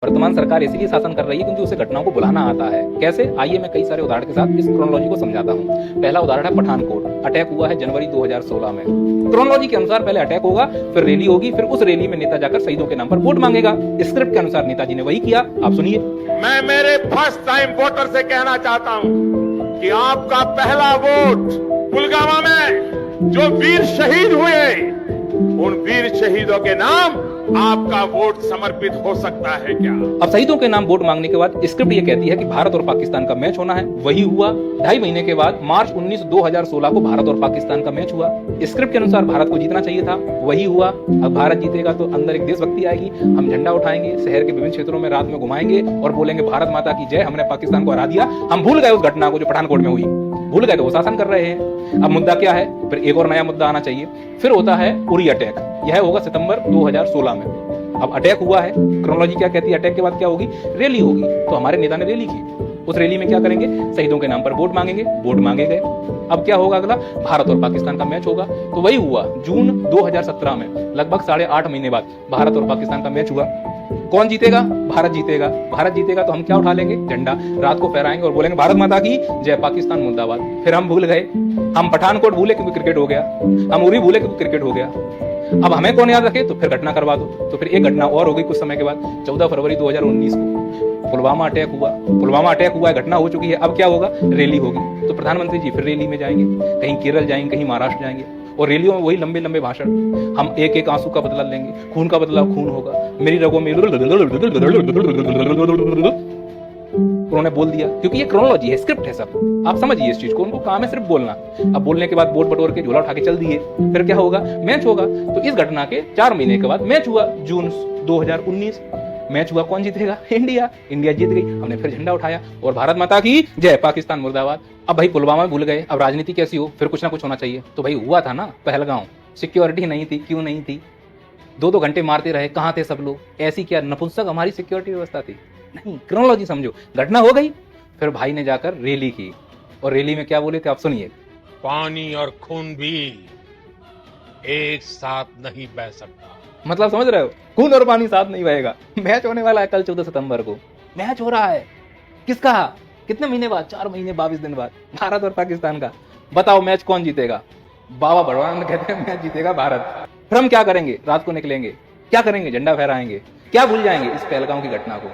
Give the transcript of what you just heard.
वर्तमान सरकार इसीलिए शासन कर रही है क्योंकि उसे घटनाओं को बुलाना आता है। कैसे? आइए मैं कई सारे उदाहरण के साथ इस क्रोनोलॉजी को समझाता हूँ। पहला उदाहरण है पठानकोट। अटैक हुआ है जनवरी 2016 में। क्रोनोलॉजी के अनुसार पहले अटैक होगा, फिर रैली होगी, फिर उस रैली में नेता जाकर शहीदों के नाम पर वोट मांगेगा। स्क्रिप्ट के अनुसार नेताजी ने वही किया। आप सुनिए। मैं मेरे फर्स्ट टाइम वोटर से कहना चाहता हूं कि आपका पहला वोट पुलवामा में जो वीर शहीद हुए, उन वीर शहीदों के नाम आपका वोट समर्पित हो सकता है क्या? अब शहीदों के नाम वोट मांगने के बाद स्क्रिप्ट ये कहती है कि भारत और पाकिस्तान का मैच होना है। वही हुआ। 2.5 महीने के बाद मार्च 19 2016 को भारत और पाकिस्तान का मैच हुआ। स्क्रिप्ट के अनुसार भारत को जीतना चाहिए था। वही हुआ। अब भारत जीतेगा तो अंदर एक देशभक्ति आएगी, हम झंडा उठाएंगे, शहर के विभिन्न क्षेत्रों में रात में घुमाएंगे और बोलेंगे भारत माता की जय, हमने पाकिस्तान को हरा दिया। हम भूल गए उस घटना को जो पठानकोट में हुई, भूल गए तो वो शासन कर रहे हैं। अब मुद्दा क्या है? फिर एक और नया मुद्दा आना चाहिए। फिर होता है उरी अटैक। यह होगा सितंबर 2016 में। अब अटैक हुआ है। क्रोनोलॉजी क्या कहती है? अटैक के बाद क्या होगी? रैली होगी। तो हमारे नेता ने रैली की। उस रैली में क्या करेंगे? शहीदों के नाम पर वोट मांगेंगे। वोट मांगे गए। अब क्या होगा? अगला भारत और पाकिस्तान का मैच होगा। तो वही हुआ। जून 2017 में लगभग 8.5 महीने बाद भारत और पाकिस्तान का मैच हुआ। कौन जीतेगा? भारत जीतेगा। भारत जीतेगा तो हम क्या उठा लेंगे? झंडा। रात को फहराएंगे और बोलेंगे भारत माता की जय, पाकिस्तान मुर्दाबाद। फिर हम भूल गए। हम पठानकोट भूले क्योंकि क्रिकेट हो गया, हम उरी भूले क्योंकि क्रिकेट हो गया। अब हमें कौन याद रखे? तो फिर घटना करवा दो। तो फिर एक घटना और हो गई कुछ समय के बाद। 14 फरवरी 2019 को पुलवामा अटैक हुआ। पुलवामा अटैक हुआ है, घटना हो चुकी है। अब क्या होगा? रैली होगी। तो प्रधानमंत्री जी फिर रैली में जाएंगे, कहीं केरल जाएंगे, कहीं महाराष्ट्र जाएंगे और रैलियों में वही लंबे लंबे भाषण। हम एक एक आंसू का बदला लेंगे, खून का बदला खून होगा, मेरी रगों में उन्होंने बोल दिया। क्योंकि ये क्रोनोलॉजी है, स्क्रिप्ट है सब। आप समझिए इस चीज को। उनको काम है सिर्फ बोलना। अब बोलने के बाद वोट बटोर के झोला उठा के चल दिए। फिर क्या होगा? मैच होगा। तो इस घटना के 4 महीने के बाद मैच हुआ। जून 2019 मैच हुआ। कौन जीतेगा? इंडिया। इंडिया जीत गई। हमने फिर झंडा उठाया और भारत माता की जय, पाकिस्तान मुर्दाबाद। अब भाई पुलवामा भूल गए, अब राजनीति कैसी हो? फिर कुछ ना कुछ होना चाहिए। तो भाई हुआ था ना पहलगांव। सिक्योरिटी नहीं थी। क्यों नहीं थी? 2-2 घंटे मारते रहे। कहां थे सब लोग? ऐसी क्या नपुंसक हमारी सिक्योरिटी व्यवस्था थी? नहीं। क्रोनोलॉजी समझो। घटना हो गई, फिर भाई ने जाकर रैली की और रैली में क्या बोले थे आप सुनिए। पानी और खून भी एक साथ नहीं बह सकता। मतलब समझ रहे हो? खून और पानी साथ नहीं बहेगा। मैच होने वाला है कल 14 सितंबर को। मैच हो रहा है। किसका? कितने महीने बाद? 4 महीने 22 दिन बाद। भारत और पाकिस्तान का। बताओ मैच कौन जीतेगा? बाबा भगवान कहते हैं मैच जीतेगा भारत। फिर हम क्या करेंगे? रात को निकलेंगे, क्या करेंगे? झंडा फहराएंगे। क्या भूल जाएंगे? इस पहलगांव की घटना को।